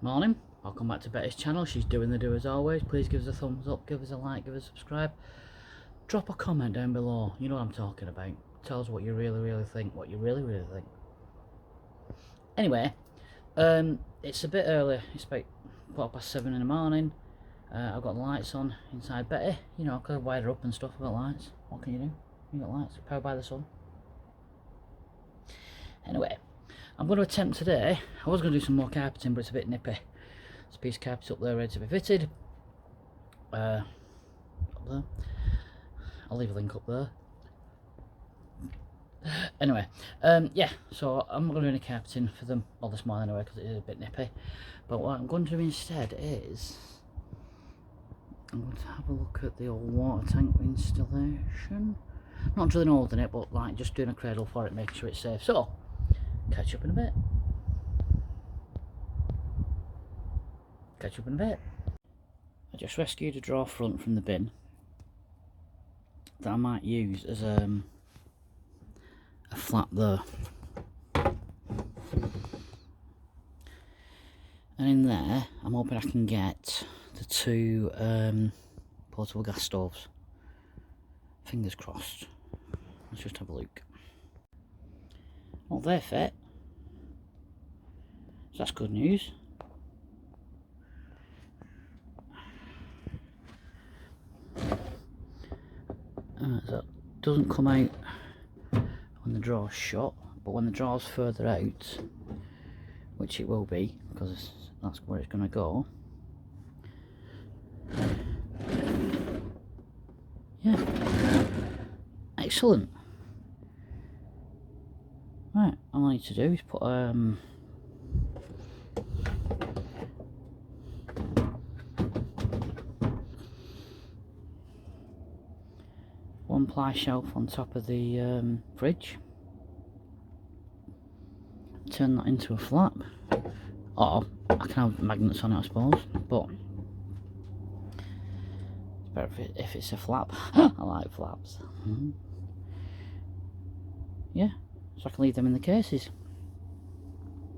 Morning, welcome back to Betty's channel. She's doing the do as always. Please give us a thumbs up, give us a like, give us a subscribe. Drop a comment down below, you know what I'm talking about. Tell us what you really think, what you really think. Anyway, it's a bit early, it's about 7:15 in the morning. I've got the lights on inside Betty, you know, because I wired her up and stuff. I've got lights. What can you do? You got lights, powered by the sun. Anyway, I'm going to attempt today, I was going to do some more carpeting, but it's a bit nippy. There's a piece of carpet up there ready to be fitted. Up there. I'll leave a link up there. Anyway, yeah, so I'm not going to do any carpeting for them, well, this morning anyway, because it is a bit nippy. But what I'm going to do instead is, I'm going to have a look at the old water tank installation. Not drilling holes in it, but like just doing a cradle for it, making sure it's safe. So, catch up in a bit. I just rescued a drawer front from the bin that I might use as a flap there. And in there, I'm hoping I can get the two portable gas stoves. Fingers crossed. Let's just have a look. Well, they fit. So that's good news. So it doesn't come out when the drawer's shut, but when the drawer's further out, which it will be, because that's where it's going to go. Yeah. Excellent. Right, all I need to do is put one ply shelf on top of the fridge, turn that into a flap, or I can have magnets on it I suppose, but it's better if it's a flap. I like flaps. Yeah, so I can leave them in the cases.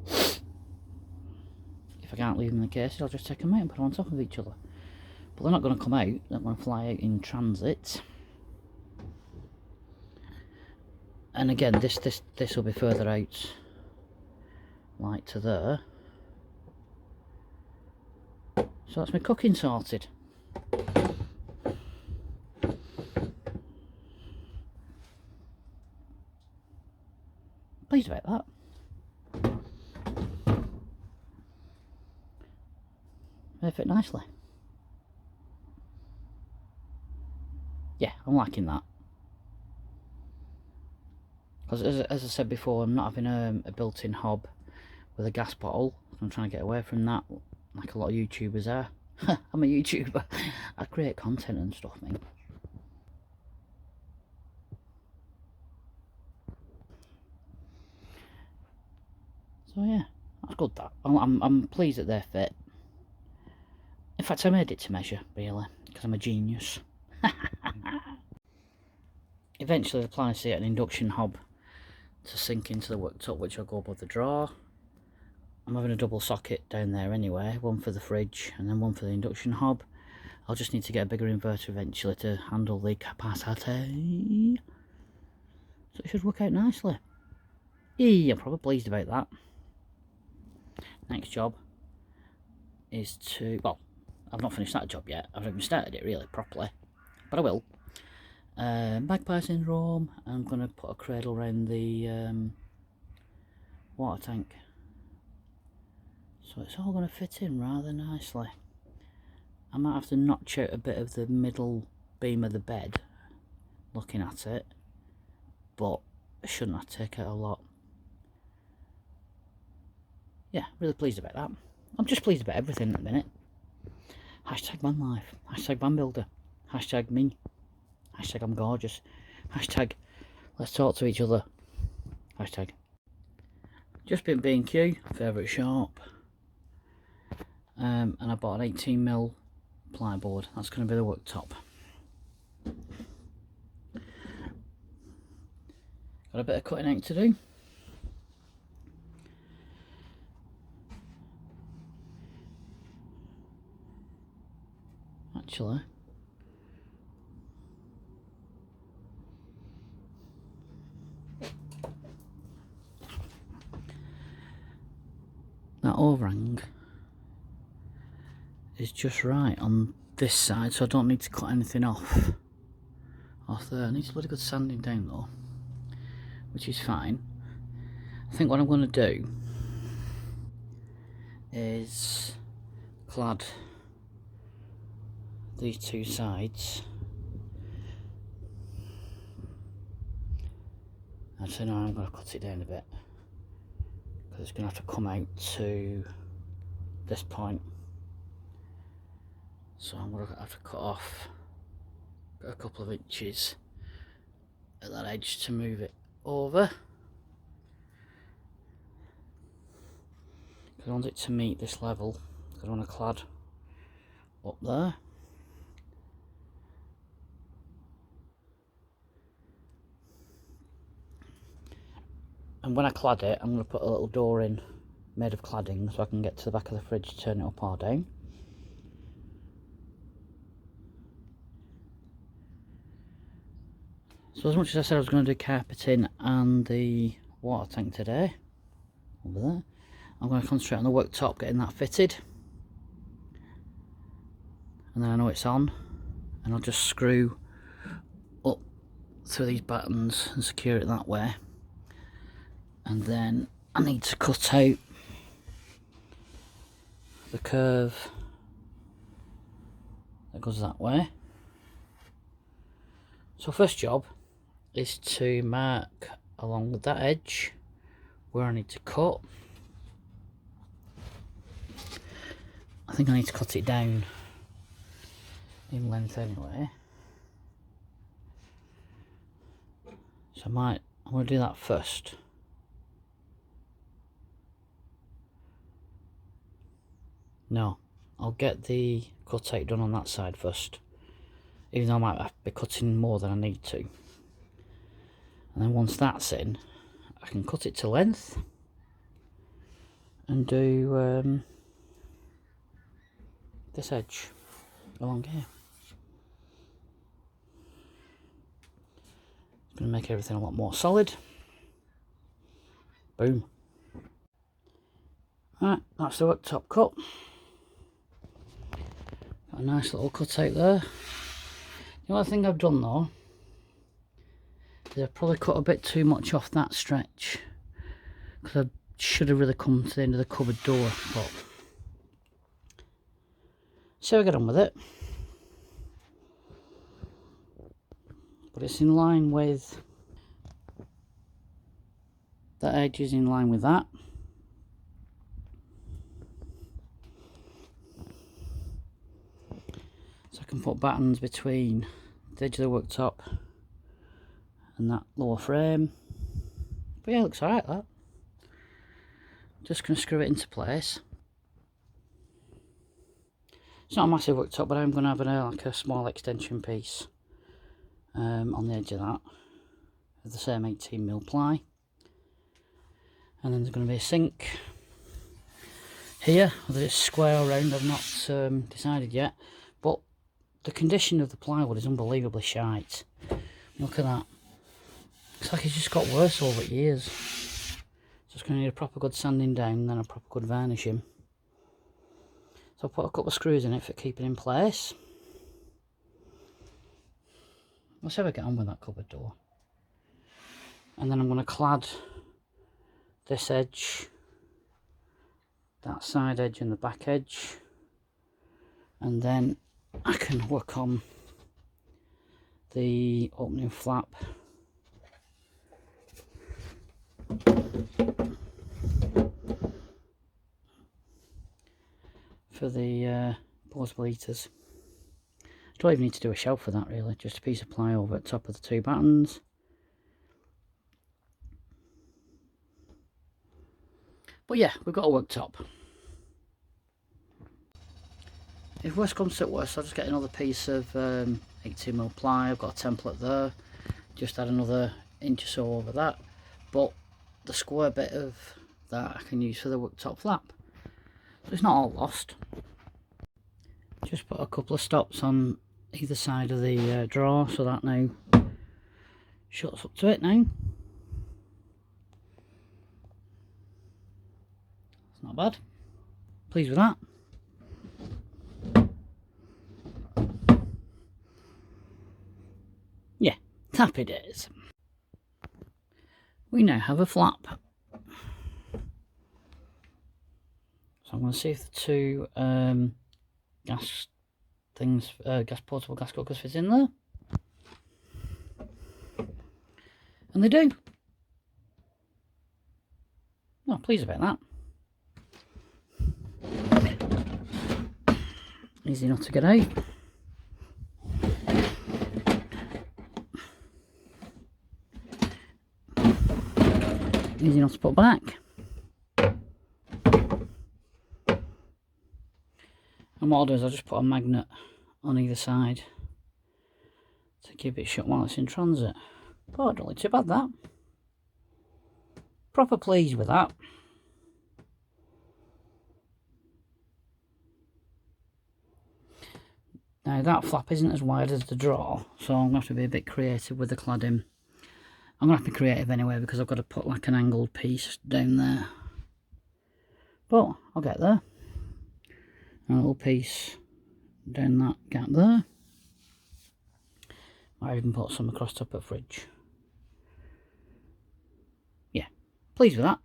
If I can't leave them in the cases, I'll just take them out and put them on top of each other. But they're not going to come out, they're going to fly out in transit. And again, this will be further out, like to there. So that's my cooking sorted. Pleased about that. They fit nicely. Yeah, I'm liking that. Because as I said before, I'm not having a built-in hob with a gas bottle. I'm trying to get away from that, like a lot of YouTubers are. I'm a YouTuber. I create content and stuff, mate. So yeah, that's good. That I'm pleased that they fit. In fact, I made it to measure, really, because I'm a genius. Eventually, the plan is to get an induction hob to sink into the worktop, which will go above the drawer. I'm having a double socket down there anyway, one for the fridge and then one for the induction hob. I'll just need to get a bigger inverter eventually to handle the capacity. So it should work out nicely. Yeah, I'm probably pleased about that. Next job is to, well, I've not finished that job yet. I haven't even started it really properly, but I will. Magpie syndrome. I'm going to put a cradle around the water tank, so it's all going to fit in rather nicely. I might have to notch out a bit of the middle beam of the bed looking at it, but it shouldn't have to take out a lot. Yeah, really pleased about that. I'm just pleased about everything at the minute. Hashtag van life, hashtag van builder, hashtag me, hashtag I'm gorgeous, hashtag let's talk to each other, hashtag just been B&Q, favourite shop, and I bought an 18mm plyboard. That's going to be the worktop. Got a bit of cutting out to do. actually. That overhang is just right on this side, so I don't need to cut anything off there. I need a bloody good sanding down though, which is fine. I think what I'm going to do is clad these two sides. Actually no, I'm going to cut it down a bit because it's going to have to come out to this point, so I'm going to have to cut off a couple of inches at that edge to move it over, because I want it to meet this level, because I want to clad up there. And when I clad it, I'm going to put a little door in made of cladding so I can get to the back of the fridge to turn it up or down. So as much as I said I was going to do carpeting and the water tank today, over there, I'm going to concentrate on the worktop, getting that fitted. And then I know it's on, and I'll just screw up through these buttons and secure it that way. And then I need to cut out the curve that goes that way. So first job is to mark along with that edge where I need to cut. I think I need to cut it down in length anyway, so I'm going to do that first. No, I'll get the cut out done on that side first, even though I might have to be cutting more than I need to. And then once that's in, I can cut it to length and do this edge along here. It's going to make everything a lot more solid. Boom. Right, that's the worktop cut. Got a nice little cut out there. The only thing I've done though is I've probably cut a bit too much off that stretch, because I should have really come to the end of the cupboard door, but so I get on with it. But it's in line with, that edge is in line with that. So I can put battens between the edge of the worktop and that lower frame. But yeah, it looks alright that. Just going to screw it into place. It's not a massive worktop, but I'm going to have like a small extension piece on the edge of that, with the same 18mm ply. And then there's going to be a sink here, whether it's square or round I've not decided yet, but the condition of the plywood is unbelievably shite. Look at that. Looks like it's just got worse over years. So it's going to need a proper good sanding down and then a proper good varnishing. So I'll put a couple of screws in it for keeping in place. Let's see how I get on with that cupboard door. And then I'm going to clad this edge, that side edge and the back edge. And then I can work on the opening flap. For the portable heaters. Don't even need to do a shelf for that really, just a piece of ply over the top of the two battens. But yeah, we've got a worktop. If worse comes to worse, I'll just get another piece of 18mm ply. I've got a template there, just add another inch or so over that, but the square bit of that I can use for the worktop flap. So it's not all lost. Just put a couple of stops on either side of the drawer, so that now shuts up to it now. It's not bad. Pleased with that. Yeah, happy days. We now have a flap. So I'm going to see if the two gas portable gas cookers fit in there. And they do. Oh, pleased about that. Easy enough to get out. Easy enough to put back. And what I'll do is I'll just put a magnet on either side to keep it shut while it's in transit. But I don't look too bad, that. Proper pleased with that. Now that flap isn't as wide as the drawer, so I'm going to have to be a bit creative with the cladding. I'm going to have to be creative anyway because I've got to put like an angled piece down there. But I'll get there. A little piece down that gap there. Might even put some across top of the fridge. Yeah, pleased with that.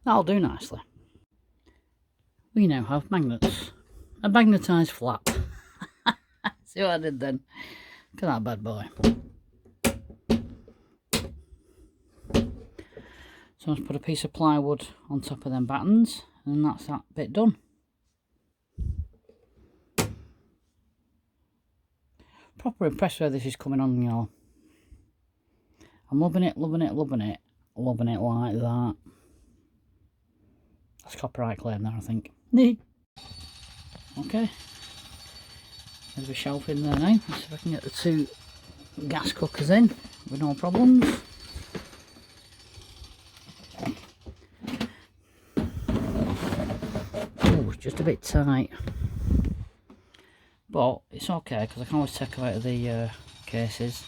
That'll do nicely. We now have magnets. A magnetised flap. See what I did then? Look at that bad boy. So I'll just put a piece of plywood on top of them battens, and that's that bit done. Proper impressed where this is coming on, y'all. I'm loving it, loving it, loving it. Loving it like that. That's copyright claim there, I think. Okay. There's a shelf in there now. Let's see if I can get the two gas cookers in with no problems. Oh, just a bit tight. But it's okay because I can always take them out of the cases.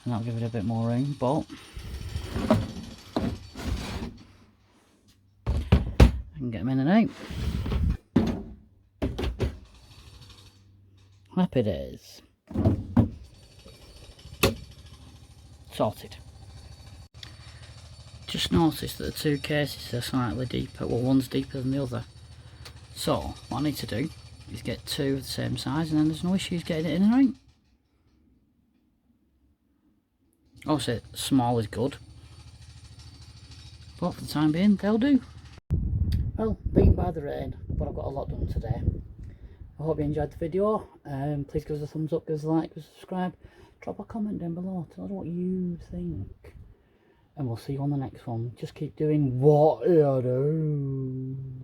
And that'll give it a bit more room, but I can get them in and out. Happy days. Sorted. Just noticed that the two cases are slightly deeper. Well, one's deeper than the other. So, what I need to do is get two of the same size and then there's no issues getting it in and out. Obviously, small is good. But for the time being, they'll do. Well, beaten by the rain, but I've got a lot done today. I hope you enjoyed the video. Please give us a thumbs up, give us a like, give us a subscribe. Drop a comment down below, tell us what you think. And we'll see you on the next one. Just keep doing what you do.